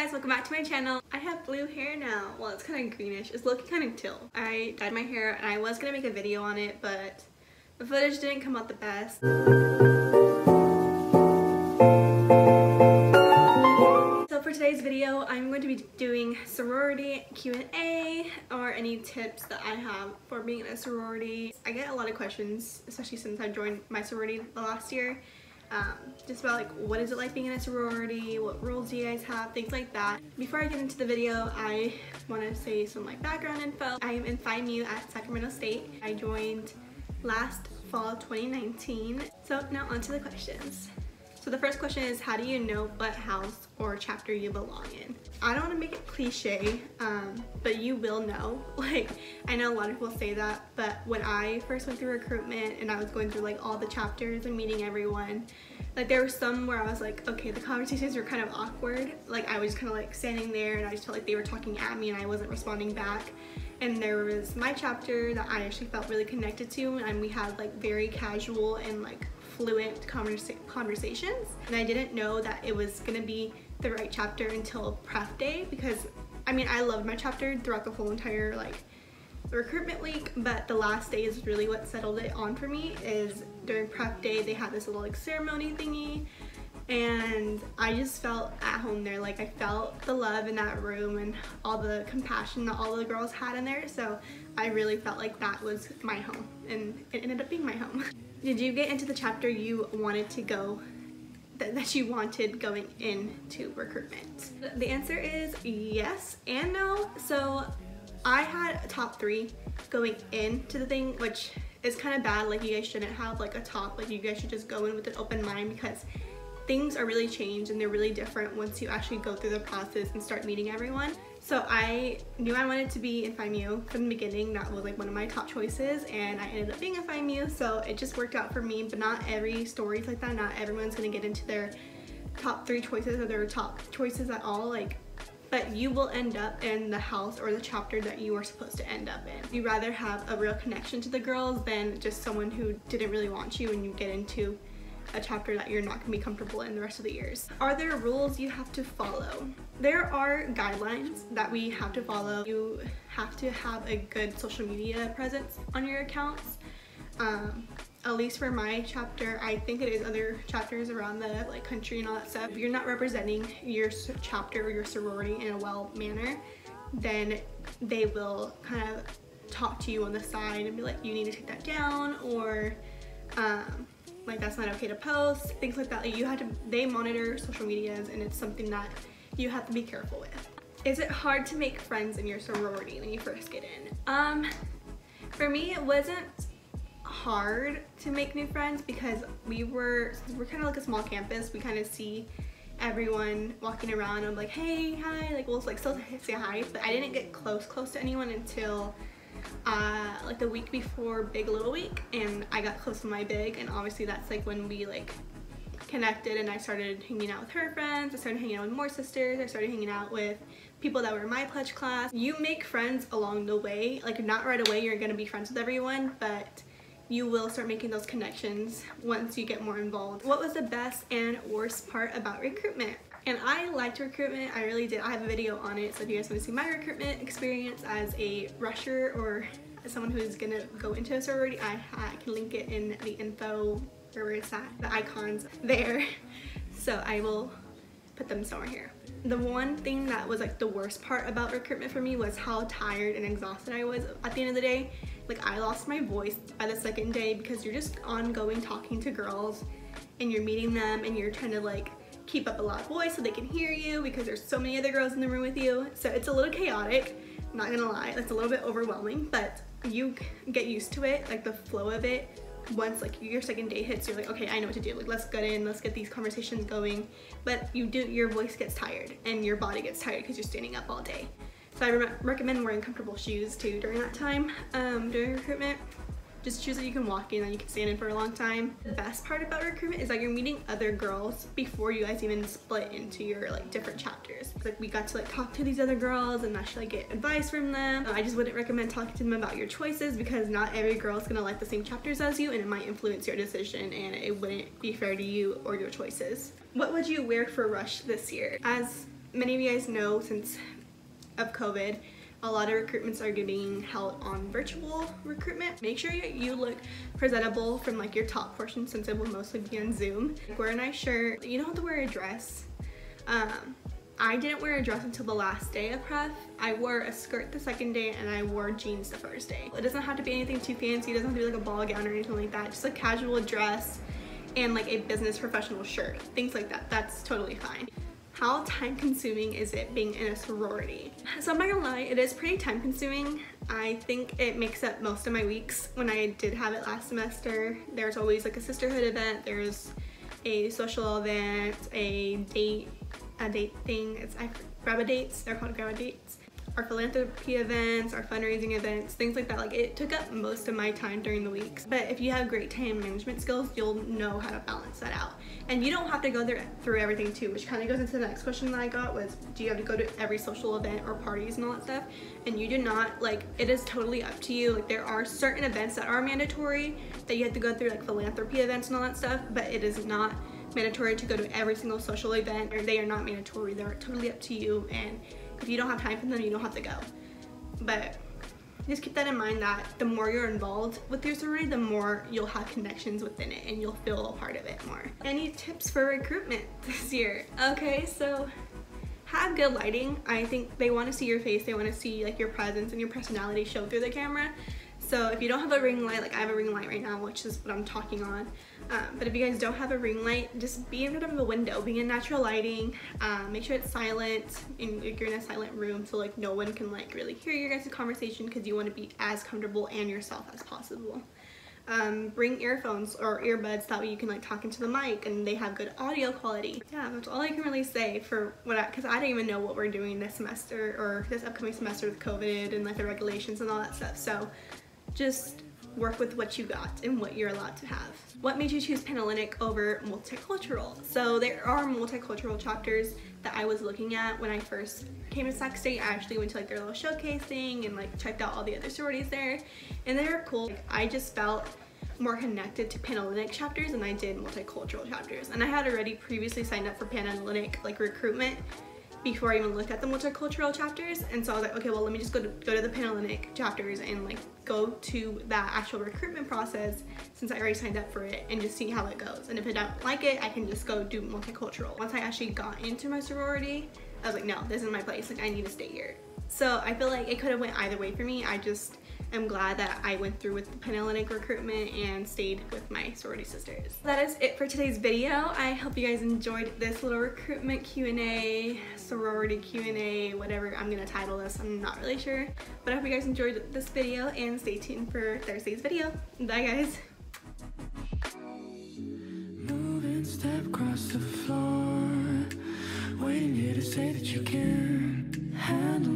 guys, welcome back to my channel. I have blue hair now. Well, it's kind of greenish. It's looking kind of teal. I dyed my hair and I was gonna make a video on it, but the footage didn't come out the best. So for today's video, I'm going to be doing sorority Q&A or any tips that I have for being in a sorority. I get a lot of questions, especially since I joined my sorority the last year. Just about like what is it like being in a sorority, what rules do you guys have, things like that. Before I get into the video, I want to say some like background info. I am in Phi Mu at Sacramento State. I joined last fall 2019. So now onto the questions. So the first question is, how do you know what house or chapter you belong in? I don't want to make it cliche, but you will know. Like, I know a lot of people say that, but when I first went through recruitment and I was going through like all the chapters and meeting everyone, like there were some where I was like, okay, the conversations were kind of awkward. Like I was kind of like standing there and I just felt like they were talking at me and I wasn't responding back. And there was my chapter that I actually felt really connected to, and we had like very casual and like fluent conversations. And I didn't know that it was gonna be the right chapter until prep day, because I mean I loved my chapter throughout the whole entire like recruitment week, but the last day is really what settled it on for me. Is during prep day they had this little like ceremony thingy, and I just felt at home there. Like I felt the love in that room and all the compassion that all the girls had in there, so I really felt like that was my home, and it ended up being my home. Did you get into the chapter you wanted to go, that you wanted going into recruitment? The answer is yes and no. So I had a top 3 going into the thing, which is kind of bad. Like you guys shouldn't have like a top, like you guys should just go in with an open mind, because things are really changed and they're really different once you actually go through the process and start meeting everyone. So I knew I wanted to be in Phi Mu from the beginning. That was like one of my top choices, and I ended up being in Phi Mu, so it just worked out for me. But not every story's like that. Not everyone's gonna get into their top 3 choices or their top choices at all. Like, but you will end up in the house or the chapter that you are supposed to end up in. You'd rather have a real connection to the girls than just someone who didn't really want you and you get into a chapter that you're not going to be comfortable in the rest of the years. Are there rules you have to follow? There are guidelines that we have to follow. You have to have a good social media presence on your accounts. At least for my chapter, I think it is other chapters around the like country and all that stuff. If you're not representing your chapter or your sorority in a well manner, then they will kind of talk to you on the side and be like, you need to take that down, or like that's not okay to post, things like that. Like you have to, they monitor social medias, and it's something that you have to be careful with. Is it hard to make friends in your sorority when you first get in? For me, it wasn't hard to make new friends, because we're kind of like a small campus. We kind of see everyone walking around and I'm like, hey, hi, like we'll like still say hi, but I didn't get close to anyone until like the week before Big Little Week, and I got close to my big, and obviously that's like when we like connected, and I started hanging out with her friends. I started hanging out with more sisters. I started hanging out with people that were in my pledge class. You make friends along the way. Like not right away you're gonna be friends with everyone, but you will start making those connections once you get more involved. What was the best and worst part about recruitment? And I liked recruitment, I really did. I have a video on it, so if you guys want to see my recruitment experience as a rusher or as someone who's gonna go into a sorority, I can link it in the info, wherever it's at, the icons there. So I will put them somewhere here. The one thing that was like the worst part about recruitment for me was how tired and exhausted I was at the end of the day. Like I lost my voice by the second day, because you're just ongoing talking to girls and you're meeting them and you're trying to like keep up a loud voice so they can hear you, because there's so many other girls in the room with you. So it's a little chaotic, I'm not gonna lie. It's a little bit overwhelming, but you get used to it, like the flow of it. Once like your second day hits, you're like, okay, I know what to do. Like let's get in, let's get these conversations going. But your voice gets tired and your body gets tired because you're standing up all day. So I recommend wearing comfortable shoes too during that time, during recruitment. Just shoes that you can walk in and you can stand in for a long time. The best part about recruitment is that you're meeting other girls before you guys even split into your like different chapters. Like we got to like talk to these other girls and actually like, get advice from them. I just wouldn't recommend talking to them about your choices, because not every girl is gonna like the same chapters as you, and it might influence your decision, and it wouldn't be fair to you or your choices. What would you wear for Rush this year? As many of you guys know, since of COVID, a lot of recruitments are being held on virtual recruitment. Make sure you look presentable from like your top portion, since it will mostly be on Zoom. Wear a nice shirt. You don't have to wear a dress. I didn't wear a dress until the last day of prep. I wore a skirt the second day and I wore jeans the first day. It doesn't have to be anything too fancy. It doesn't have to be like a ball gown or anything like that. Just a casual dress and like a business professional shirt. Things like that. That's totally fine. How time consuming is it being in a sorority? So I'm not gonna lie, it is pretty time consuming. I think it makes up most of my weeks. When I did have it last semester, there's always like a sisterhood event, there's a social event, a date thing. Grab-a dates, they're called grab-a dates. Our philanthropy events, our fundraising events, things like that. Like, it took up most of my time during the weeks. But if you have great time management skills, you'll know how to balance that out. And you don't have to go through everything too, which kind of goes into the next question that I got was, do you have to go to every social event or parties and all that stuff? And you do not. Like, it is totally up to you. Like, there are certain events that are mandatory that you have to go through, like philanthropy events and all that stuff, but it is not mandatory to go to every single social event, or they are not mandatory. They're totally up to you, and if you don't have time for them, you don't have to go. But just keep that in mind, that the more you're involved with your sorority, the more you'll have connections within it and you'll feel a part of it more. Any tips for recruitment this year? Okay, so have good lighting. I think they want to see your face, they want to see like your presence and your personality show through the camera. So if you don't have a ring light, like I have a ring light right now, which is what I'm talking on, but if you guys don't have a ring light, just be in front of a window, be in natural lighting, make sure it's silent, and you're in a silent room so like no one can like really hear your guys' conversation, because you want to be as comfortable and yourself as possible. Bring earphones or earbuds, that way you can like talk into the mic and they have good audio quality. Yeah, that's all I can really say for because I don't even know what we're doing this semester or this upcoming semester with COVID and like the regulations and all that stuff. So just work with what you got and what you're allowed to have. What made you choose Panhellenic over Multicultural? So there are multicultural chapters that I was looking at when I first came to Sac State. I actually went to like their little showcase thing and like checked out all the other sororities there, and they were cool. I just felt more connected to Panhellenic chapters than I did multicultural chapters, and I had already previously signed up for Panhellenic like recruitment before I even looked at the multicultural chapters, and so I was like, okay, well, let me just go to the Panhellenic chapters and like go to that actual recruitment process, since I already signed up for it, and just see how it goes. And if I don't like it, I can just go do multicultural. Once I actually got into my sorority, I was like, no, this is my place, like I need to stay here. So I feel like it could have went either way for me. I just am glad that I went through with the Panhellenic recruitment and stayed with my sorority sisters. That is it for today's video. I hope you guys enjoyed this little recruitment Q&A, sorority Q&A, whatever I'm gonna title this, I'm not really sure. But I hope you guys enjoyed this video, and stay tuned for Thursday's video. Bye guys. Moving step across the floor, waiting here to say that you can handle